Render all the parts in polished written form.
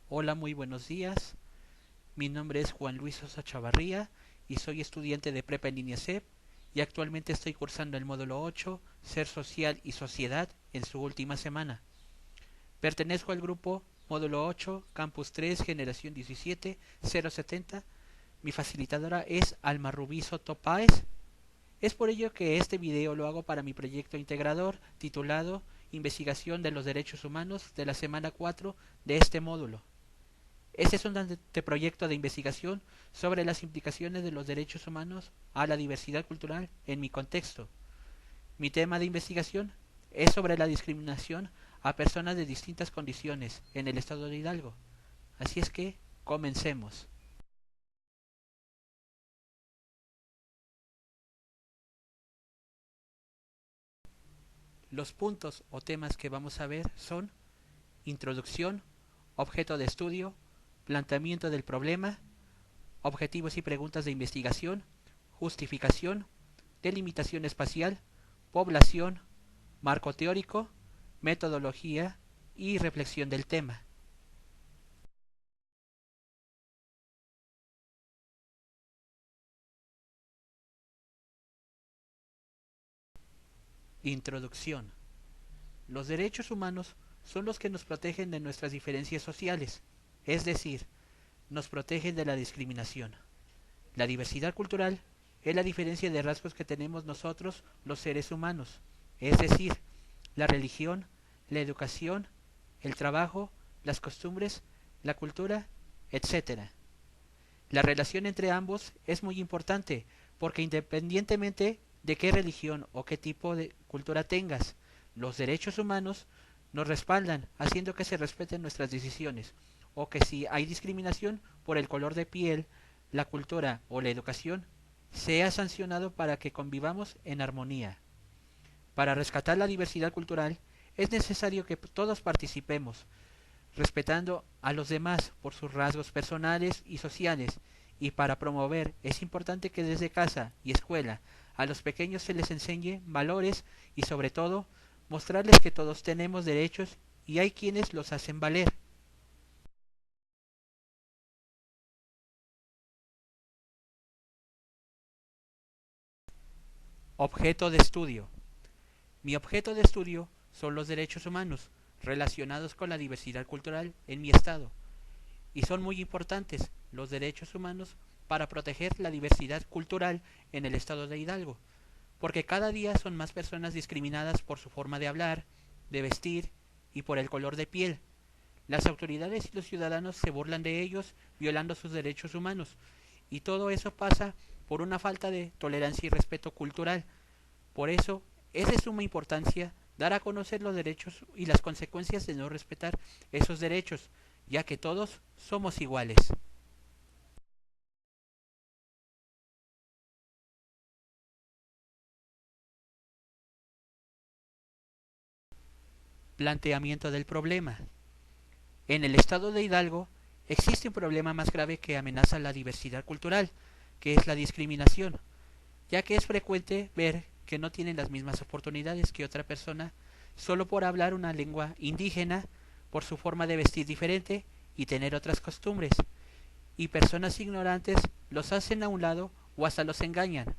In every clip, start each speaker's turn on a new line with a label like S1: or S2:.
S1: Hola, muy buenos días. Mi nombre es Juan Luis Sosa Chavarría y soy estudiante de Prepa en línea CEP y actualmente estoy cursando el módulo 8, Ser Social y Sociedad, en su última semana. Pertenezco al grupo módulo 8, Campus 3, Generación 17070. Mi facilitadora es Alma Rubí Soto Páez. Es por ello que este video lo hago para mi proyecto integrador titulado Investigación de los Derechos Humanos de la semana 4 de este módulo. Este es un anteproyecto de investigación sobre las implicaciones de los derechos humanos a la diversidad cultural en mi contexto. Mi tema de investigación es sobre la discriminación a personas de distintas condiciones en el estado de Hidalgo. Así es que comencemos. Los puntos o temas que vamos a ver son introducción, objeto de estudio, planteamiento del problema, objetivos y preguntas de investigación, justificación, delimitación espacial, población, marco teórico, metodología y reflexión del tema. Introducción. Los derechos humanos son los que nos protegen de nuestras diferencias sociales, es decir, nos protegen de la discriminación. La diversidad cultural es la diferencia de rasgos que tenemos nosotros los seres humanos, es decir, la religión, la educación, el trabajo, las costumbres, la cultura, etcétera. La relación entre ambos es muy importante porque independientemente de qué religión o qué tipo de cultura tengas, los derechos humanos nos respaldan haciendo que se respeten nuestras decisiones o que si hay discriminación por el color de piel, la cultura o la educación, sea sancionado para que convivamos en armonía. Para rescatar la diversidad cultural es necesario que todos participemos, respetando a los demás por sus rasgos personales y sociales, y para promover es importante que desde casa y escuela a los pequeños se les enseñe valores y sobre todo mostrarles que todos tenemos derechos y hay quienes los hacen valer. Objeto de estudio. Mi objeto de estudio son los derechos humanos relacionados con la diversidad cultural en mi estado y son muy importantes los derechos humanos para proteger la diversidad cultural en el estado de Hidalgo, porque cada día son más personas discriminadas por su forma de hablar, de vestir y por el color de piel. Las autoridades y los ciudadanos se burlan de ellos violando sus derechos humanos y todo eso pasa por una falta de tolerancia y respeto cultural. Por eso es de suma importancia dar a conocer los derechos y las consecuencias de no respetar esos derechos, ya que todos somos iguales. Planteamiento del problema. En el estado de Hidalgo existe un problema más grave que amenaza la diversidad cultural, que es la discriminación, ya que es frecuente ver que no tienen las mismas oportunidades que otra persona solo por hablar una lengua indígena, por su forma de vestir diferente y tener otras costumbres, y personas ignorantes los hacen a un lado o hasta los engañan.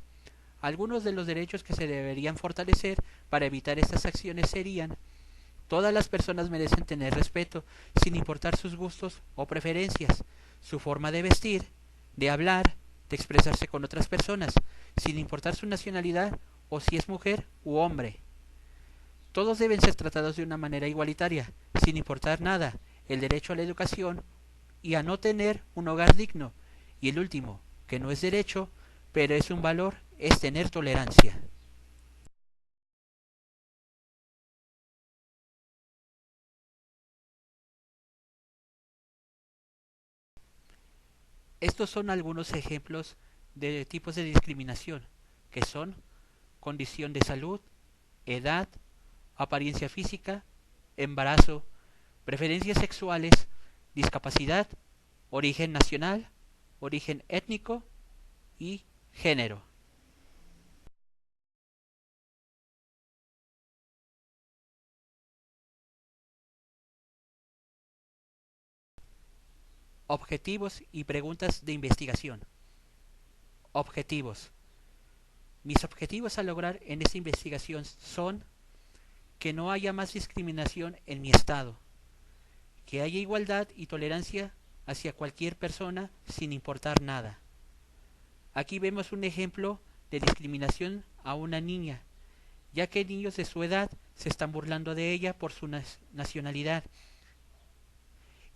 S1: Algunos de los derechos que se deberían fortalecer para evitar estas acciones serían: todas las personas merecen tener respeto, sin importar sus gustos o preferencias, su forma de vestir, de hablar, de expresarse con otras personas, sin importar su nacionalidad o si es mujer u hombre. Todos deben ser tratados de una manera igualitaria, sin importar nada, el derecho a la educación y a no tener un hogar digno. Y el último, que no es derecho, pero es un valor, es tener tolerancia. Estos son algunos ejemplos de tipos de discriminación, que son condición de salud, edad, apariencia física, embarazo, preferencias sexuales, discapacidad, origen nacional, origen étnico y género. Objetivos y preguntas de investigación. Objetivos. Mis objetivos a lograr en esta investigación son que no haya más discriminación en mi estado, que haya igualdad y tolerancia hacia cualquier persona sin importar nada. Aquí vemos un ejemplo de discriminación a una niña, ya que niños de su edad se están burlando de ella por su nacionalidad.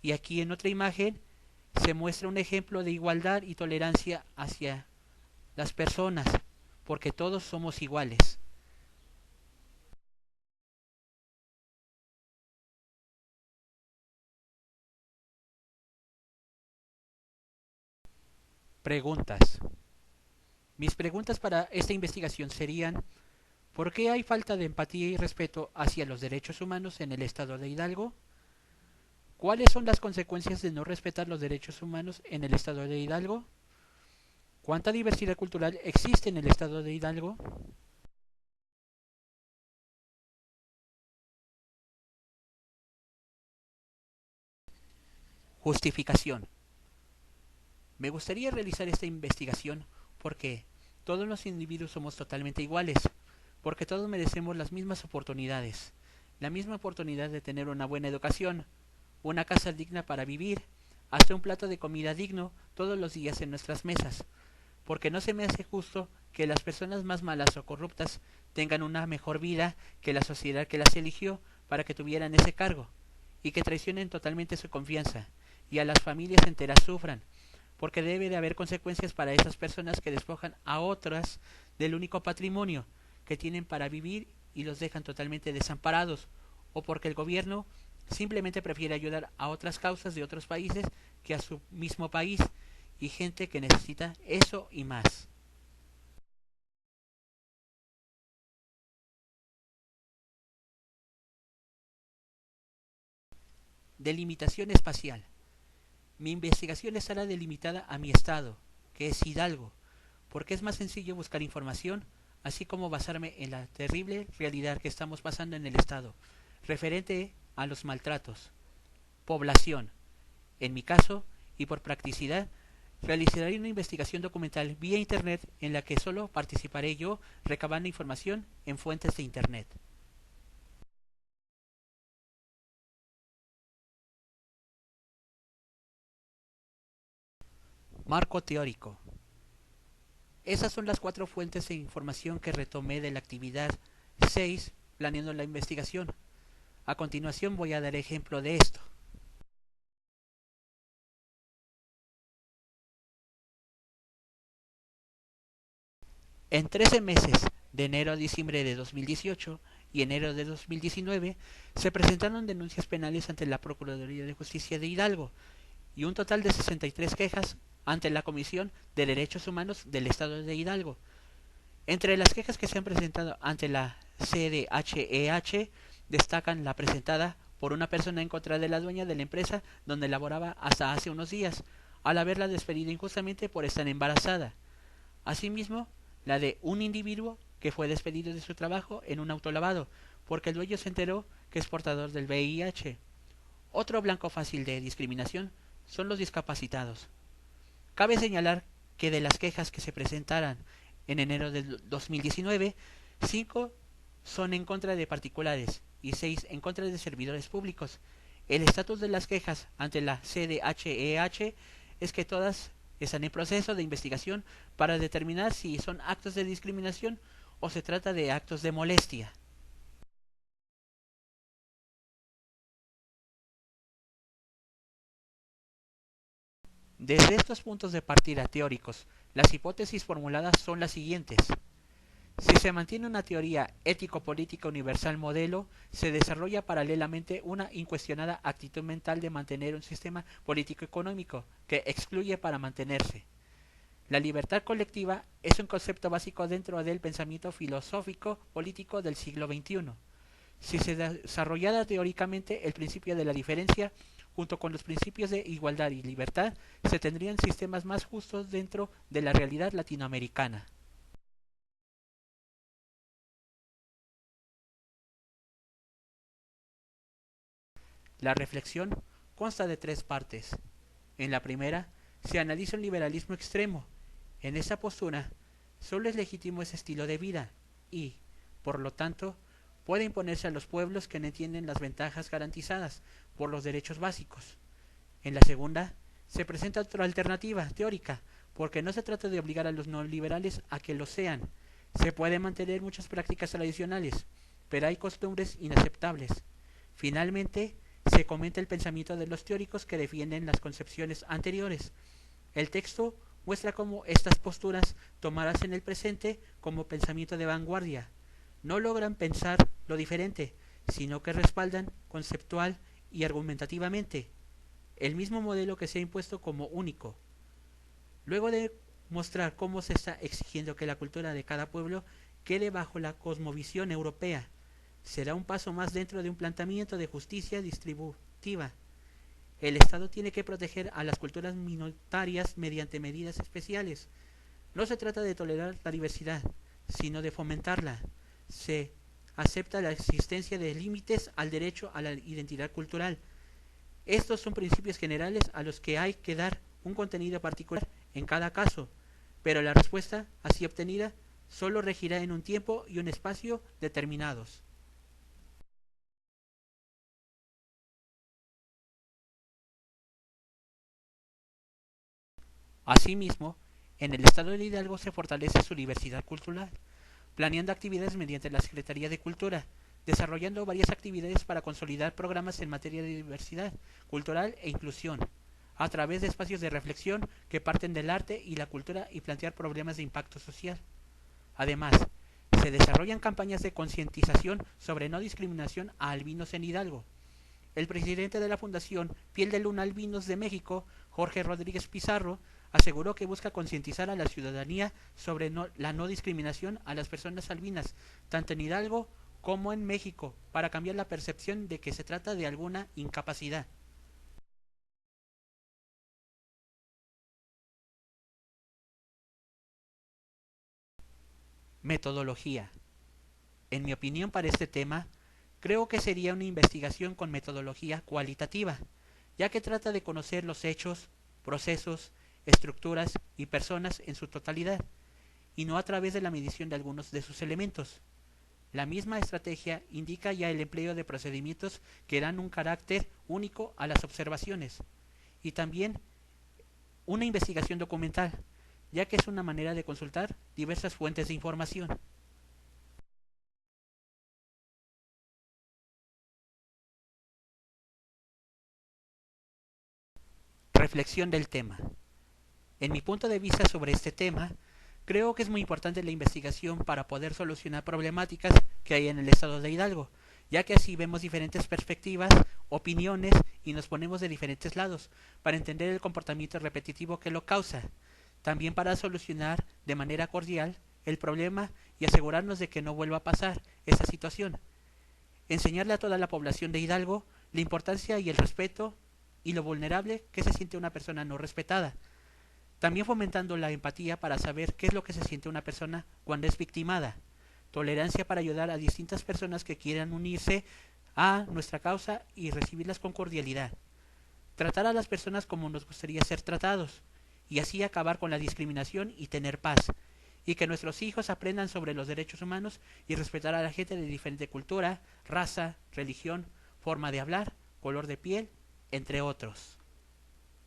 S1: Y aquí en otra imagen se muestra un ejemplo de igualdad y tolerancia hacia las personas, porque todos somos iguales. Preguntas. Mis preguntas para esta investigación serían: ¿por qué hay falta de empatía y respeto hacia los derechos humanos en el estado de Hidalgo? ¿Cuáles son las consecuencias de no respetar los derechos humanos en el estado de Hidalgo? ¿Cuánta diversidad cultural existe en el estado de Hidalgo? Justificación. Me gustaría realizar esta investigación porque todos los individuos somos totalmente iguales, porque todos merecemos las mismas oportunidades, la misma oportunidad de tener una buena educación, una casa digna para vivir, hasta un plato de comida digno todos los días en nuestras mesas, porque no se me hace justo que las personas más malas o corruptas tengan una mejor vida que la sociedad que las eligió para que tuvieran ese cargo, y que traicionen totalmente su confianza, y a las familias enteras sufran, porque debe de haber consecuencias para esas personas que despojan a otras del único patrimonio que tienen para vivir y los dejan totalmente desamparados, o porque el gobierno simplemente prefiere ayudar a otras causas de otros países que a su mismo país y gente que necesita eso y más. Delimitación espacial. Mi investigación estará delimitada a mi estado, que es Hidalgo, porque es más sencillo buscar información, así como basarme en la terrible realidad que estamos pasando en el estado, referente a los maltratos. Población. En mi caso, y por practicidad, realizaré una investigación documental vía internet en la que solo participaré yo recabando información en fuentes de internet. Marco teórico. Esas son las cuatro fuentes de información que retomé de la actividad 6 planeando la investigación. A continuación voy a dar ejemplo de esto. En 13 meses, de enero a diciembre de 2018 y enero de 2019, se presentaron denuncias penales ante la Procuraduría de Justicia de Hidalgo y un total de 63 quejas ante la Comisión de Derechos Humanos del Estado de Hidalgo. Entre las quejas que se han presentado ante la CDHEH destacan la presentada por una persona en contra de la dueña de la empresa donde laboraba hasta hace unos días, al haberla despedido injustamente por estar embarazada. Asimismo, la de un individuo que fue despedido de su trabajo en un autolavado, porque el dueño se enteró que es portador del VIH. Otro blanco fácil de discriminación son los discapacitados. Cabe señalar que de las quejas que se presentaran en enero de 2019, 5 son en contra de particulares y 6 en contra de servidores públicos. El estatus de las quejas ante la CDHEH es que todas están en proceso de investigación para determinar si son actos de discriminación o se trata de actos de molestia. Desde estos puntos de partida teóricos, las hipótesis formuladas son las siguientes. Si se mantiene una teoría ético-política universal modelo, se desarrolla paralelamente una incuestionada actitud mental de mantener un sistema político-económico que excluye para mantenerse. La libertad colectiva es un concepto básico dentro del pensamiento filosófico político del siglo XXI. Si se desarrollara teóricamente el principio de la diferencia junto con los principios de igualdad y libertad, se tendrían sistemas más justos dentro de la realidad latinoamericana. La reflexión consta de tres partes. En la primera, se analiza un liberalismo extremo. En esa postura, solo es legítimo ese estilo de vida y, por lo tanto, puede imponerse a los pueblos que no entienden las ventajas garantizadas por los derechos básicos. En la segunda, se presenta otra alternativa teórica, porque no se trata de obligar a los no liberales a que lo sean. Se pueden mantener muchas prácticas tradicionales, pero hay costumbres inaceptables. Finalmente, se comenta el pensamiento de los teóricos que defienden las concepciones anteriores. El texto muestra cómo estas posturas, tomadas en el presente como pensamiento de vanguardia, no logran pensar lo diferente, sino que respaldan conceptual y argumentativamente el mismo modelo que se ha impuesto como único. Luego de mostrar cómo se está exigiendo que la cultura de cada pueblo quede bajo la cosmovisión europea, será un paso más dentro de un planteamiento de justicia distributiva. El Estado tiene que proteger a las culturas minoritarias mediante medidas especiales. No se trata de tolerar la diversidad, sino de fomentarla. Se acepta la existencia de límites al derecho a la identidad cultural. Estos son principios generales a los que hay que dar un contenido particular en cada caso, pero la respuesta así obtenida solo regirá en un tiempo y un espacio determinados. Asimismo, en el estado de Hidalgo se fortalece su diversidad cultural, planeando actividades mediante la Secretaría de Cultura, desarrollando varias actividades para consolidar programas en materia de diversidad cultural e inclusión, a través de espacios de reflexión que parten del arte y la cultura y plantear problemas de impacto social. Además, se desarrollan campañas de concientización sobre no discriminación a albinos en Hidalgo. El presidente de la Fundación Piel de Luna Albinos de México, Jorge Rodríguez Pizarro, aseguró que busca concientizar a la ciudadanía sobre la no discriminación a las personas albinas, tanto en Hidalgo como en México, para cambiar la percepción de que se trata de alguna incapacidad. Metodología. En mi opinión para este tema, creo que sería una investigación con metodología cualitativa, ya que trata de conocer los hechos, procesos, estructuras y personas en su totalidad, y no a través de la medición de algunos de sus elementos. La misma estrategia indica ya el empleo de procedimientos que dan un carácter único a las observaciones, y también una investigación documental, ya que es una manera de consultar diversas fuentes de información. Reflexión del tema. En mi punto de vista sobre este tema, creo que es muy importante la investigación para poder solucionar problemáticas que hay en el estado de Hidalgo, ya que así vemos diferentes perspectivas, opiniones y nos ponemos de diferentes lados para entender el comportamiento repetitivo que lo causa. También para solucionar de manera cordial el problema y asegurarnos de que no vuelva a pasar esta situación. Enseñarle a toda la población de Hidalgo la importancia y el respeto y lo vulnerable que se siente una persona no respetada. También fomentando la empatía para saber qué es lo que se siente una persona cuando es victimada. Tolerancia para ayudar a distintas personas que quieran unirse a nuestra causa y recibirlas con cordialidad. Tratar a las personas como nos gustaría ser tratados y así acabar con la discriminación y tener paz. Y que nuestros hijos aprendan sobre los derechos humanos y respetar a la gente de diferente cultura, raza, religión, forma de hablar, color de piel, entre otros.